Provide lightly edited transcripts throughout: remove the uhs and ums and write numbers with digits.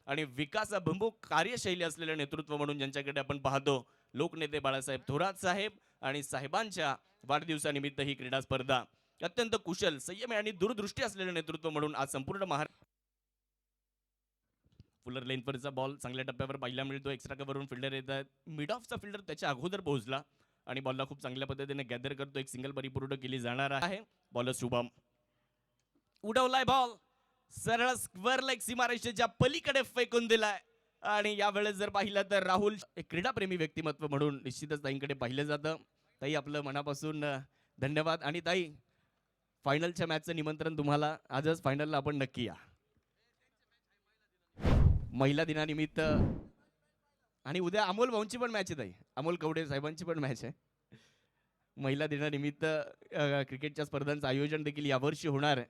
आणि विकासाभिमुख कार्यशैली असलेलं नेतृत्व म्हणून ज्यांच्याकडे आपण पाहतो, लोकनेते बाळासाहेब थोरात साहेब आणि साहेबांच्या वाढदिवसानिमित्त ही क्रीडा स्पर्धा अत्यंत कुशल, संयमी आणि दूरदृष्टी असलेलं नेतृत्व म्हणून आज संपूर्ण फुलर लेनवरचा बॉल चांगल्या टप्प्यावर पाहायला मिळतो. एक्स्ट्रा कव्हरवरून फिल्डर येतात. मिड ऑफचा फिल्डर त्याच्या अगोदर पोहोचला आणि बॉलला खूप चांगल्या पद्धतीने गॅदर करतो. एक सिंगल परिपूर्ण केली जाणार आहे. बॉलर शुभम उडवलाय बॉल, सरळ स्क्वेअर लेग सीमारेषेच्या पलीकडे फेकून दिलाय. आणि यावेळेस जर पाहिलं तर राहुल एक क्रीडाप्रेमी व्यक्तिमत्व म्हणून निश्चितच ताईंकडे पाहिलं जातं. ताई आपलं मनापासून धन्यवाद. आणि ताई, फायनलच्या मॅचचं निमंत्रण तुम्हाला. आजच फायनलला आपण नक्की या. महिला दिनानिमित्त आणि उद्या अमोल भाऊंची पण मॅच आहे ताई. अमोल कवडे साहेबांची पण मॅच आहे. महिला दिनानिमित्त क्रिकेटच्या स्पर्धांचं आयोजन देखील यावर्षी होणार आहे.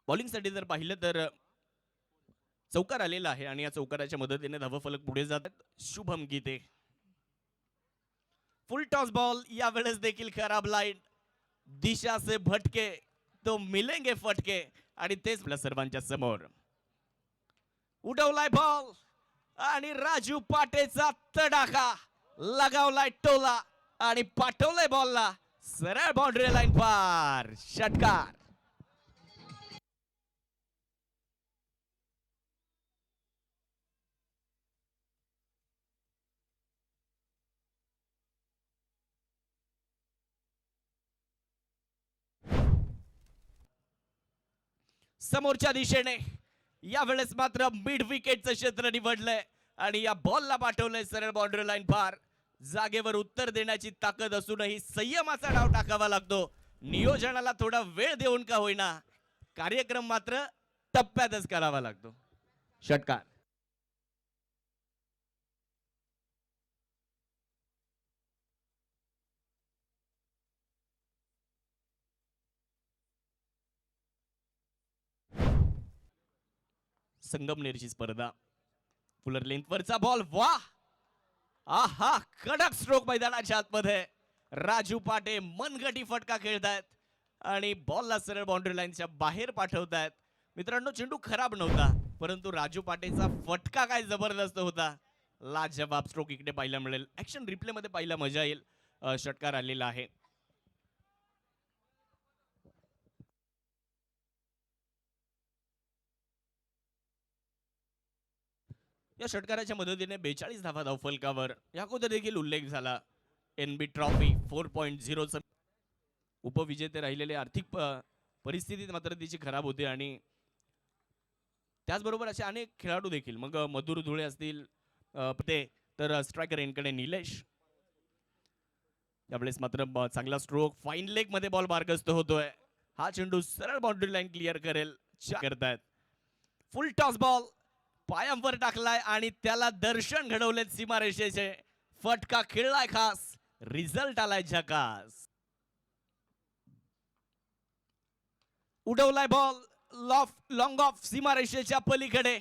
बॉलिंगसाठी जर पाहिलं तर चौकार आलेला आहे आणि या चौकाराच्या मदतीने धावफलक पुढे जातात. शुभम गीते फुल टॉस बॉल, यावेळेस देखील खराब लाईन, दिशा से भटके तो मिलेंगे फटके. आणि तेच आपल्या सर्वांच्या समोर उडवलाय बॉल आणि राजू पाटेचा तडाखा, लगावलाय टोला आणि पाठवलाय बॉलला सरळ बाउंड्री लाईन पार. षटकार. समोरच्या दिशेने यावेळेस मात्र मिड विकेटचं क्षेत्र निवडलंय आणि या बॉलला पाठवलंय सरळ बाउंड्री लाईन पार. जागेवर उत्तर देण्याची ताकद असूनही संयमाचा डाव टाकावा लागतो. नियोजनाला थोडा वेळ देऊन का होईना, कार्यक्रम मात्र टप्प्यातच करावा लागतो. षटकार. संगमनेरची स्पर्धा, फुलर लेंथवरचा बॉल, वाह, आहा, कडक स्ट्रोक मैदानाच्या आतमध्ये. राजू पाटे मनगटी फटका खेळतायत आणि बॉलला सरळ बाउंड्री लाईनच्या बाहेर पाठवतायत. मित्रांनो, चेंडू खराब नव्हता, परंतु राजू पाटेचा फटका काय जबरदस्त होता. लाजवाब स्ट्रोक इकडे पाहायला मिळेल. ऍक्शन रिप्ले मध्ये पाहायला मजा येईल. षटकार आलेला आहे. या षटकाराच्या मदतीने 42 धावा धावफलकावर या अगोदर देखील उल्लेख झाला. एनबी ट्रॉफी 4.0 उपविजेते राहिलेले. आर्थिक परिस्थिती मात्र तिची खराब होते आणि त्याचबरोबर असे अनेक खेळाडू देखील, मग मधुर धुळे असतील ते, तर स्ट्रायकर एनकडे निलेश. यावेळेस मात्र चांगला स्ट्रोक, फाईन लेग मध्ये बॉल मार्गस्थ होतोय. हा चेंडू सरळ बाउंड्री लाईन क्लिअर करेल करतायत. फुल टॉस बॉल पायांवर टाकलाय आणि त्याला दर्शन घडवलेत सीमारेषेचे. फटका खेळलाय खास, रिझल्ट आलाय झकास. उडवलाय बॉल लॉंग ऑफ सीमारेषेच्या पलीकडे.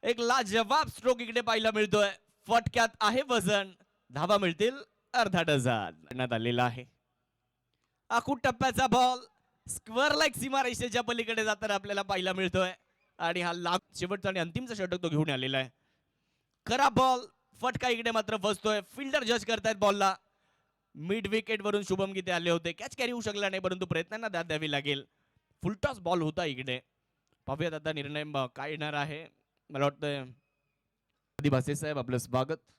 एक लाजवाब स्ट्रोक इकडे पाहायला मिळतोय. फटक्यात आहे वजन, धावा मिळतील अर्धा डझन. करण्यात आलेला आहे. आखूड टप्प्याचा बॉल स्क्वेअर लाईक सीमारेषेच्या पलीकडे जाताना आपल्याला पाहायला मिळतोय आणि हा शेवटचा आणि अंतिमचा षटक तो घेऊन आलेला आहे. खराब बॉल, फटका इकडे मात्र बसतोय. फिल्डर जज करतायत बॉलला. मिड विकेट वरून शुभम गीते आले होते, कॅच कॅरी होऊ शकला नाही, परंतु प्रयत्नांना दाद द्यावी लागेल. फुलटॉस बॉल होता इकडे. पाहूयात आता निर्णय काय येणार आहे. मला वाटतं भासे साहेब, आपलं स्वागत.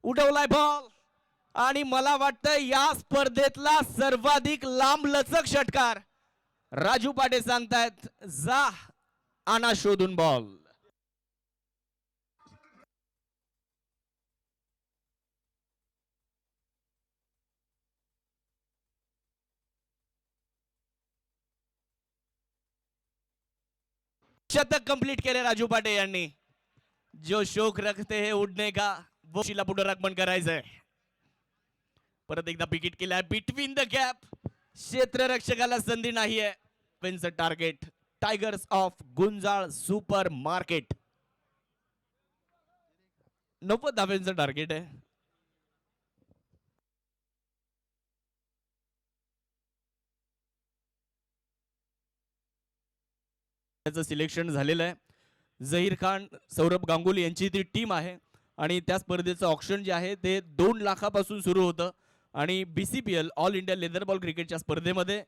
उडवलाय बॉल आणि मला वाटतं या स्पर्धेतला सर्वाधिक लांब लचक षटकार. राजू पाटे सांगतायत, जा आणा शोधून बॉल. शतक कंप्लीट केले राजू पाटे यांनी. जो शौक रखते हैं उडने का, वो शिला पुनरागमन करायचंय. परत एकदा विकेट केलाय बिटवीन द गॅप. क्षेत्ररक्षकाला संधी नाहीये. Target Tigers of Gunjal super market. 90 धाव्यांचं टार्गेट आहे. त्याचं सिलेक्शन झालेलं आहे. झहीर खान, सौरभ गांगुली यांची ती टीम आहे आणि त्या स्पर्धेचं ऑक्शन जे आहे ते 2 लाखापासून सुरू होतं आणि BCPL all India leather ball क्रिकेटच्या स्पर्धेमध्ये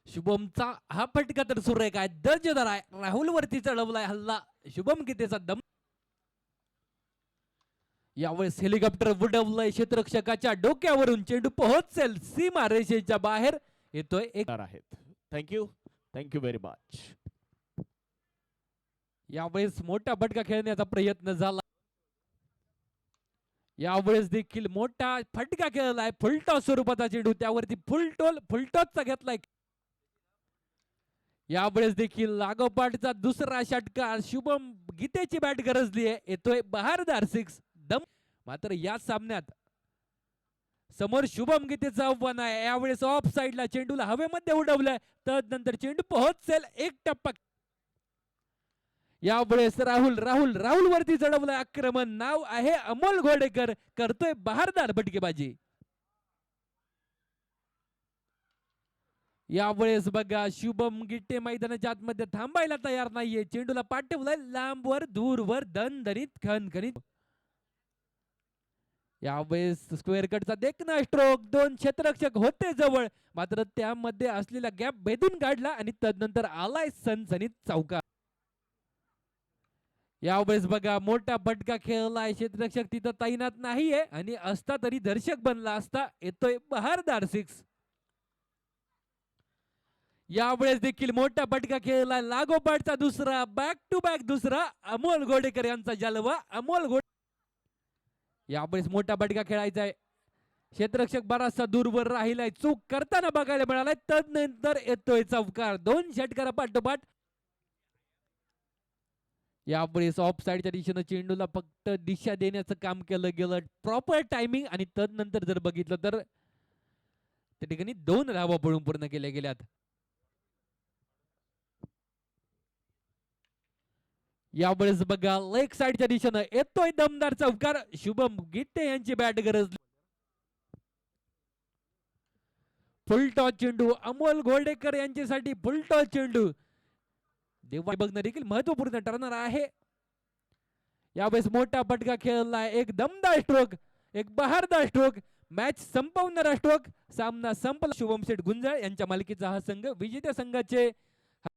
शुभमचा हा फटका तर सुरेख आहे, दर्जेदार आहे. राहुल वरती चढवलाय हल्ला, शुभम गीतेचा दम. यावेळेस हेलिकॉप्टर उडवलंय क्षेत्ररक्षकाच्या डोक्यावरून, चेंडू पोहोचेल सीमा रेषेच्या बाहेर. येतोय एक आहेत. Thank you very much. यावेळेस मोठा फटका खेळण्याचा प्रयत्न झाला. यावेळेस देखील मोठा फटका खेळलाय, फुलटॉस स्वरूपाचा चेंडू, त्यावरती फुलटॉसचा घेतलाय. यावेळेस देखील लागोपाठचा दुसरा षटकार, शुभम गीतेची बॅट गरजली आहे. येतोय बहारदार 6 दम. मात्र या सामन्यात समोर शुभम गीतेचं आव्हान आहे. यावेळेस ऑफ साइडला चेंडूला हवेमध्ये उडवलाय, तदनंतर चेंडू पोहोचेल एक टप्पा. यावेळेस राहुल वरती चढवलंय आक्रमण. नाव आहे अमोल घोडेकर, करतोय बहारदार फटकेबाजी. यावेळेस बघा शुभम गिट्टे मैदानाच्या आतमध्ये थांबायला तयार नाहीये. चेंडूला पाठवलाय लांबवर, दूरवर, दणदणीत, खणखणीत. यावेळेस स्क्वेअर कटचा देखना स्ट्रोक, 2 क्षेत्ररक्षक होते जवळ, मात्र त्यामध्ये असलेला गॅप भेदून काढला आणि तदनंतर आलाय सनसनीत चौकार. यावेळेस बघा मोठा फटका खेळलाय, क्षेत्ररक्षक तिथं तैनात नाहीये आणि असता तरी दर्शक बनला असता. येतोय बहारदार 6. यावेळेस देखील मोठा फटका खेळलाय, लागोपाठचा दुसरा, बॅक टू बॅक दुसरा, अमोल घोडेकर यांचा जलवा. यावेळेस मोठा फटका खेळायचा आहे, क्षेत्ररक्षक बराचसा दूरवर राहिलाय, चूक करताना बघायला मिळालाय. तदनंतर येतोय चौकार, 2 षटकारा पाठोपाठ. यावेळेस ऑफ साइडच्या दिशेनं चेंडूला फक्त दिशा देण्याचं काम केलं गेलं, प्रॉपर टायमिंग, आणि तदनंतर जर बघितलं तर त्या ठिकाणी 2 धावा पळून पूर्ण केल्या गेल्यात. यावेळेस बघा लेग साइडच्या दिशेनं येतोय दमदार चौकार, शुभम गिट्टे यांची बॅट गरजली. फुलटॉस चेंडू अमोल घोडेकर यांच्यासाठी, फुलटॉस चेंडू देवा बघणं देखील महत्वपूर्ण ठरणार आहे. यावेळेस मोठा फटका खेळलाय, एक दमदार स्ट्रोक, एक बहारदार स्ट्रोक, मॅच संपवणारा स्ट्रोक. सामना संपला. शुभम शेठ गुंजाळ यांच्या मालकीचा हा संघ विजेत्या संघाचे